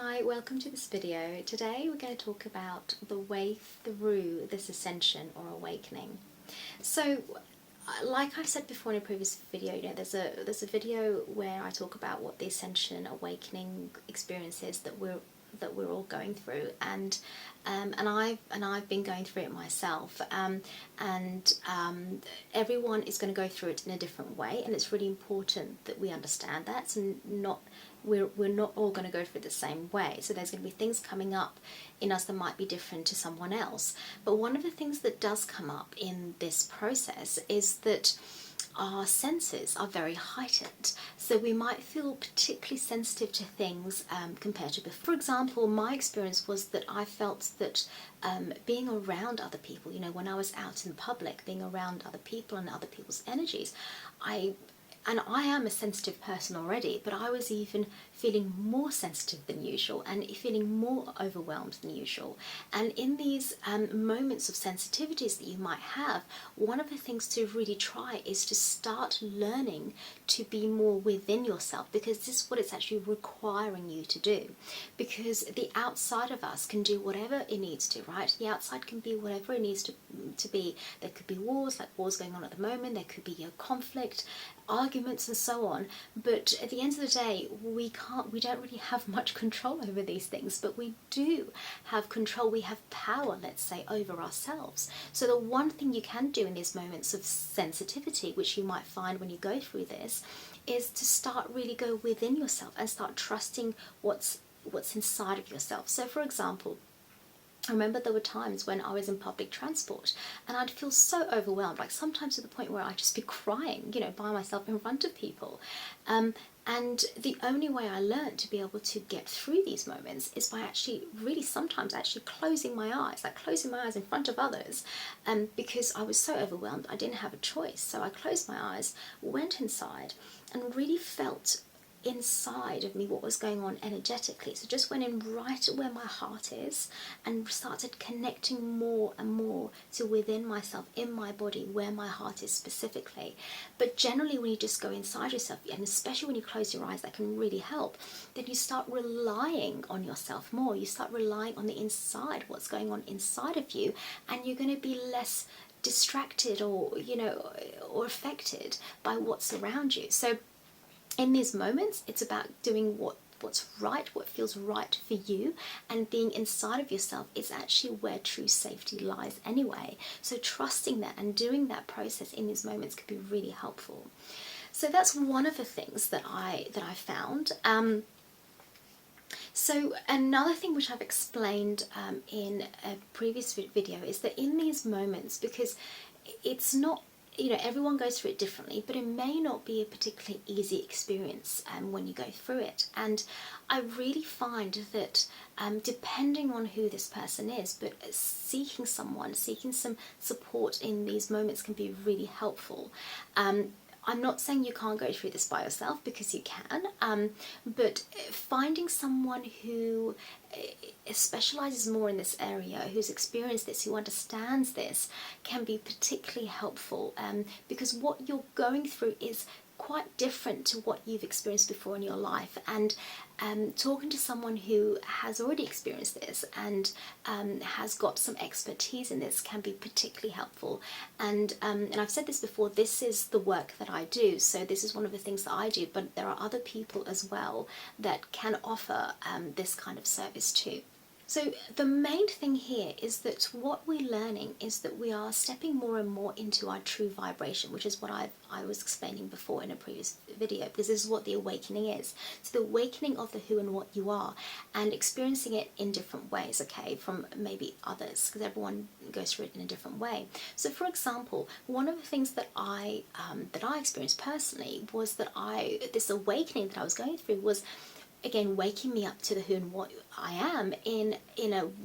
Hi, welcome to this video. Today we're going to talk about the way through this ascension or awakening. So, like I've said before in a previous video, there's a video where I talk about what the ascension awakening experience is that we're all going through, and I've been going through it myself, everyone is going to go through it in a different way, and it's really important that we understand that. So we're not all going to go through it the same way. So there's going to be things coming up in us that might be different to someone else. But one of the things that does come up in this process is that our senses are very heightened. So we might feel particularly sensitive to things compared to before. For example, my experience was that I felt that being around other people, when I was out in public, being around other people and other people's energies, I am a sensitive person already, but I was even feeling more sensitive than usual and feeling more overwhelmed than usual. And in these moments of sensitivities that you might have, one of the things to really try is to start learning to be more within yourself, because this is what it's actually requiring you to do. Because the outside of us can do whatever it needs to, right? The outside can be whatever it needs to be. There could be wars, like wars going on at the moment. There could be a conflict, arguments and so on, but at the end of the day we don't really have much control over these things, but we do have control. We have power, let's say, over ourselves. So the one thing you can do in these moments of sensitivity, which you might find when you go through this, is to start really go within yourself and start trusting what's inside of yourself. So for example, I remember there were times when I was in public transport and I'd feel so overwhelmed, like sometimes to the point where I'd just be crying, by myself in front of people. And the only way I learned to be able to get through these moments is by sometimes closing my eyes in front of others, because I was so overwhelmed, I didn't have a choice. So I closed my eyes, went inside, and really felt inside of me what was going on energetically. So just went in right where my heart is and started connecting more and more to within myself, in my body, where my heart is specifically. But generally when you just go inside yourself, and especially when you close your eyes, that can really help. Then you start relying on yourself more. You start relying on the inside, what's going on inside of you, and you're going to be less distracted or affected by what's around you. So in these moments, it's about doing what's right, what feels right for you, and being inside of yourself is actually where true safety lies anyway. So trusting that and doing that process in these moments can be really helpful. So that's one of the things that I found. So another thing which I've explained in a previous video is that in these moments, because it's not, everyone goes through it differently, but it may not be a particularly easy experience when you go through it. And I really find that depending on who this person is, but seeking some support in these moments can be really helpful. I'm not saying you can't go through this by yourself, because you can, but finding someone who specialises more in this area, who's experienced this, who understands this, can be particularly helpful, because what you're going through is quite different to what you've experienced before in your life. And talking to someone who has already experienced this and has got some expertise in this can be particularly helpful. And I've said this before, this is the work that I do, so this is one of the things that I do, but there are other people as well that can offer this kind of service too. So the main thing here is that what we're learning is that we are stepping more and more into our true vibration, which is what I was explaining before in a previous video, because this is what the awakening is. So the awakening of the who and what you are, and experiencing it in different ways, okay, from maybe others, because everyone goes through it in a different way. So for example, one of the things that I experienced personally was that this awakening that I was going through was, again, waking me up to the who and what I am in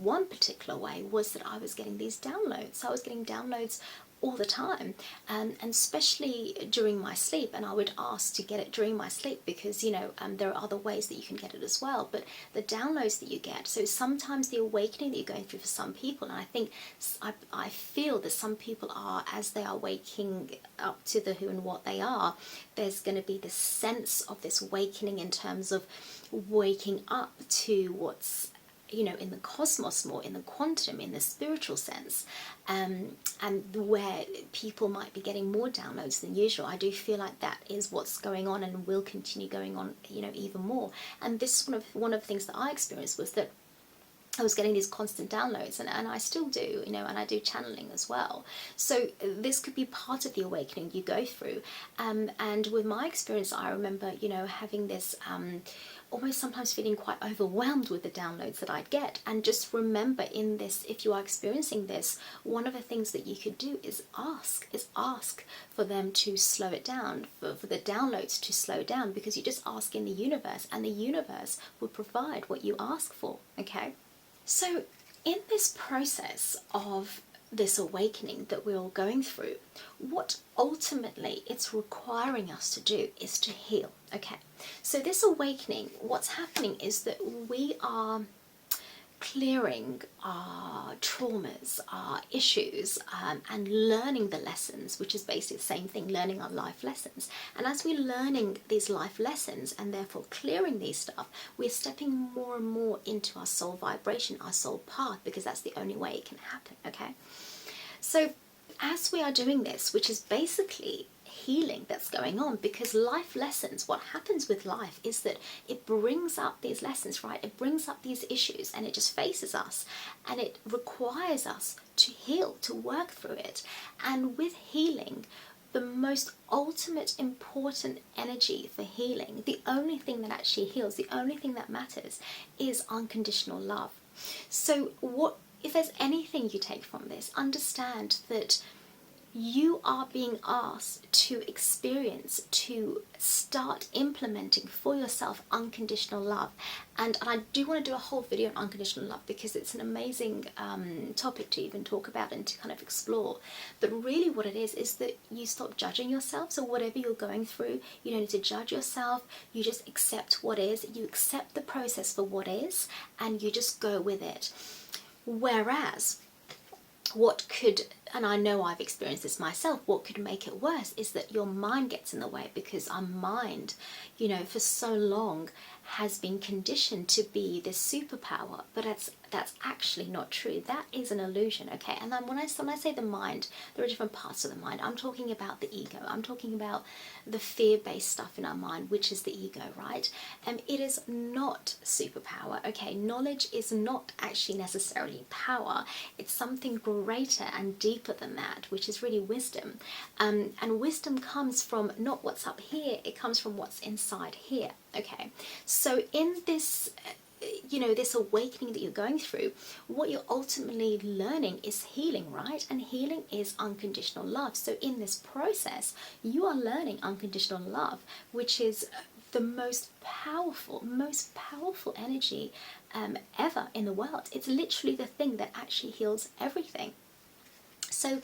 one particular way, was that I was getting these downloads. So I was getting downloads all the time, and especially during my sleep. And I would ask to get it during my sleep because, you know, there are other ways that you can get it as well. But the downloads that you get, so sometimes the awakening that you're going through for some people, and I think I feel that some people are, as they are waking up to the who and what they are, there's going to be this sense of this awakening in terms of waking up to what's, you know, in the cosmos more, in the quantum, in the spiritual sense, and where people might be getting more downloads than usual. I do feel like that is what's going on and will continue going on, you know, even more. And this one of the things that I experienced was that I was getting these constant downloads, and I still do, you know, and I do channeling as well. So this could be part of the awakening you go through. And with my experience, I remember, you know, having this almost sometimes feeling quite overwhelmed with the downloads that I'd get. And just remember in this, if you are experiencing this, one of the things that you could do is ask for them to slow it down, for the downloads to slow down, because you just ask in the universe, and the universe will provide what you ask for, okay? So in this process of this awakening that we're all going through, what ultimately it's requiring us to do is to heal, okay? So this awakening, what's happening is that we are clearing our traumas, our issues, and learning the lessons, which is basically the same thing, learning our life lessons. And as we're learning these life lessons and therefore clearing these stuff, we're stepping more and more into our soul vibration, our soul path, because that's the only way it can happen, okay? So as we are doing this, which is basically healing that's going on, because life lessons, what happens with life is that it brings up these lessons, right? It brings up these issues, and it just faces us, and it requires us to heal, to work through it. And with healing, the most ultimate important energy for healing, the only thing that actually heals, the only thing that matters, is unconditional love. So if there's anything you take from this, understand that you are being asked to experience, to start implementing for yourself unconditional love. And I do want to do a whole video on unconditional love, because it's an amazing topic to even talk about and to kind of explore. But really what it is that you stop judging yourself. So whatever you're going through, you don't need to judge yourself. You just accept what is. You accept the process for what is, and you just go with it. Whereas what could, and I know I've experienced this myself, what could make it worse is that your mind gets in the way, because our mind, you know, for so long has been conditioned to be this superpower, but that's actually not true. That is an illusion, okay? And then when I say the mind, there are different parts of the mind. I'm talking about the ego. I'm talking about the fear-based stuff in our mind, which is the ego, right? And it is not superpower, okay? Knowledge is not actually necessarily power. It's something greater and deeper than that, which is really wisdom. And wisdom comes from not what's up here, it comes from what's inside here, okay? So in this, you know, this awakening that you're going through, what you're ultimately learning is healing, right? And healing is unconditional love. So in this process, you are learning unconditional love, which is the most powerful energy ever in the world. It's literally the thing that actually heals everything. So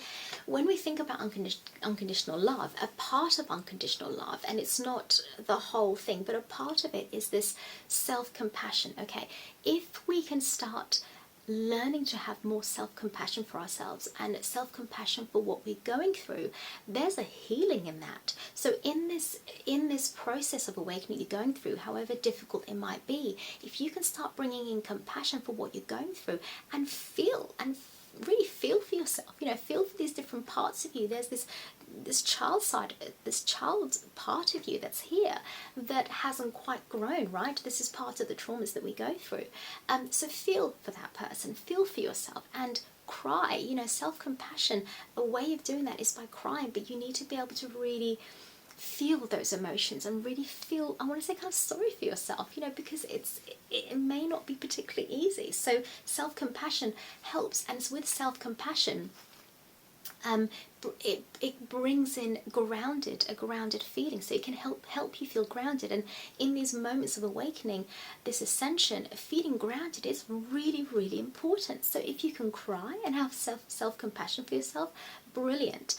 when we think about unconditional love, a part of unconditional love, and it's not the whole thing, but a part of it is this self-compassion, okay? If we can start learning to have more self-compassion for ourselves and self-compassion for what we're going through, there's a healing in that. So in this process of awakening you're going through, however difficult it might be, if you can start bringing in compassion for what you're going through and really feel for yourself, you know, feel for these different parts of you. There's this child side of it, this child part of you that's here that hasn't quite grown, right? This is part of the traumas that we go through. So feel for that person, feel for yourself, and cry. You know, self-compassion, a way of doing that is by crying, but you need to be able to really feel those emotions and really feel, I want to say, kind of sorry for yourself, you know, because it may not be particularly easy. So self-compassion helps, and it's with self-compassion, it brings in a grounded feeling, so it can help you feel grounded. And in these moments of awakening, this ascension, feeling grounded is really, really important. So if you can cry and have self-compassion for yourself, brilliant.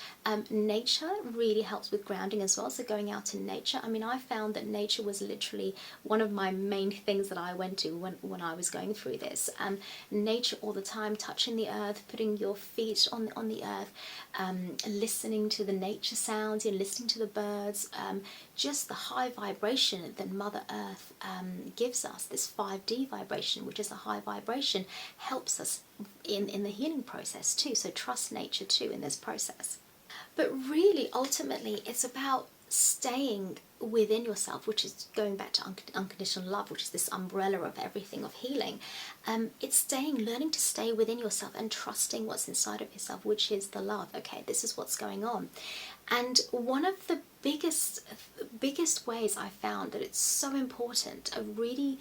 Nature really helps with grounding as well, so going out in nature. I mean, I found that nature was literally one of my main things that I went to when I was going through this. Nature all the time, touching the earth, putting your feet on the earth, listening to the nature sounds, listening to the birds, just the high vibration that Mother Earth gives us, this 5D vibration, which is a high vibration, helps us in the healing process too. So trust nature too in this process. But really, ultimately, it's about staying within yourself, which is going back to unconditional love, which is this umbrella of everything, of healing. It's learning to stay within yourself and trusting what's inside of yourself, which is the love. Okay, this is what's going on. And one of the biggest ways I found that it's so important, a really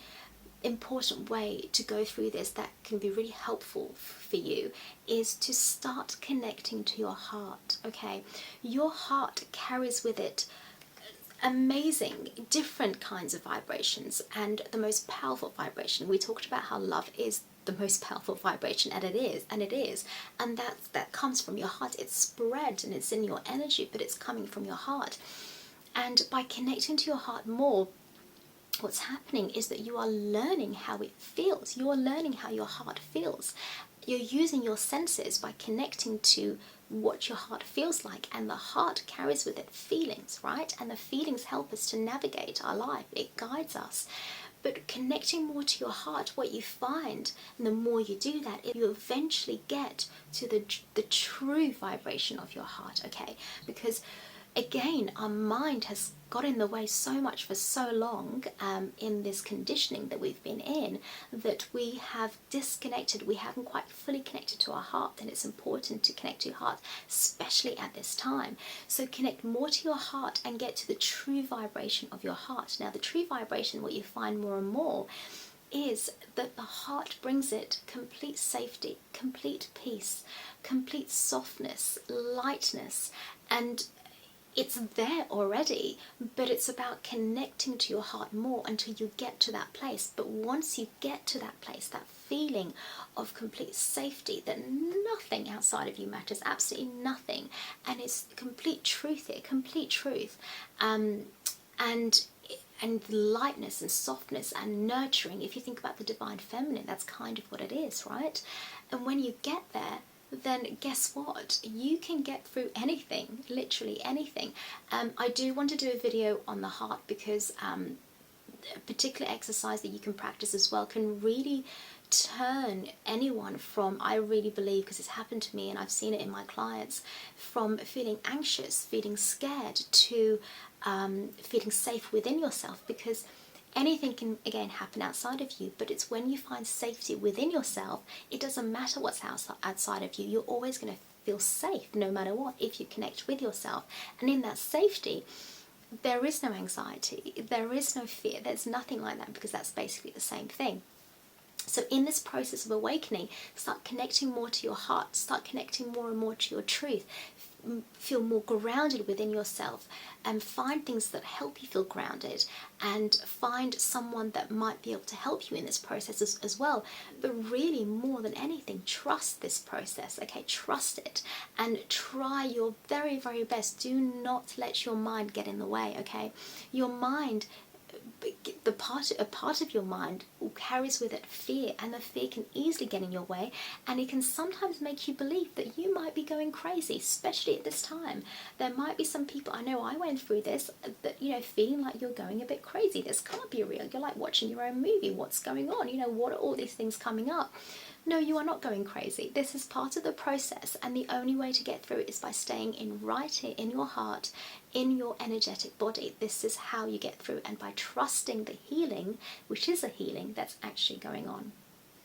important way to go through this that can be really helpful for you, is to start connecting to your heart. Okay, your heart carries with it amazing different kinds of vibrations, and the most powerful vibration, we talked about how love is the most powerful vibration, and it is, and that comes from your heart. It's spread and it's in your energy, but it's coming from your heart. And by connecting to your heart more, what's happening is that you are learning how it feels. You're learning how your heart feels. You're using your senses by connecting to what your heart feels like, and the heart carries with it feelings, right? And the feelings help us to navigate our life. It guides us. But connecting more to your heart, what you find, and the more you do that, you eventually get to the true vibration of your heart, okay? Because again, our mind has got in the way so much for so long in this conditioning that we've been in, that we have disconnected. We haven't quite fully connected to our heart, and it's important to connect to your heart, especially at this time. So connect more to your heart and get to the true vibration of your heart. Now, the true vibration, what you find more and more, is that the heart brings it complete safety, complete peace, complete softness, lightness, and it's there already, but it's about connecting to your heart more until you get to that place. But once you get to that place, that feeling of complete safety, that nothing outside of you matters, absolutely nothing, and it's complete truth here, complete truth, and lightness and softness and nurturing. If you think about the divine feminine, that's kind of what it is, right? And when you get there, then guess what? You can get through anything, literally anything. I do want to do a video on the heart, because a particular exercise that you can practice as well can really turn anyone from, I really believe, because it's happened to me and I've seen it in my clients, from feeling anxious, feeling scared, to feeling safe within yourself. Because anything can, again, happen outside of you, but it's when you find safety within yourself, it doesn't matter what's outside of you, you're always going to feel safe no matter what, if you connect with yourself. And in that safety, there is no anxiety, there is no fear, there's nothing like that, because that's basically the same thing. So in this process of awakening, start connecting more to your heart, start connecting more and more to your truth, feel more grounded within yourself, and find things that help you feel grounded, and find someone that might be able to help you in this process as well. But really, more than anything, trust this process, okay? Trust it, and try your very, very best. Do not let your mind get in the way, okay? Your mind, a part of your mind carries with it fear, and the fear can easily get in your way, and it can sometimes make you believe that you might be going crazy, especially at this time. There might be some people, I know I went through this, that, feeling like you're going a bit crazy. This can't be real. You're like watching your own movie. What's going on? What are all these things coming up? No, you are not going crazy. This is part of the process, and the only way to get through it is by staying right here in your heart, in your energetic body. This is how you get through, and by trusting the healing, which is a healing that's actually going on.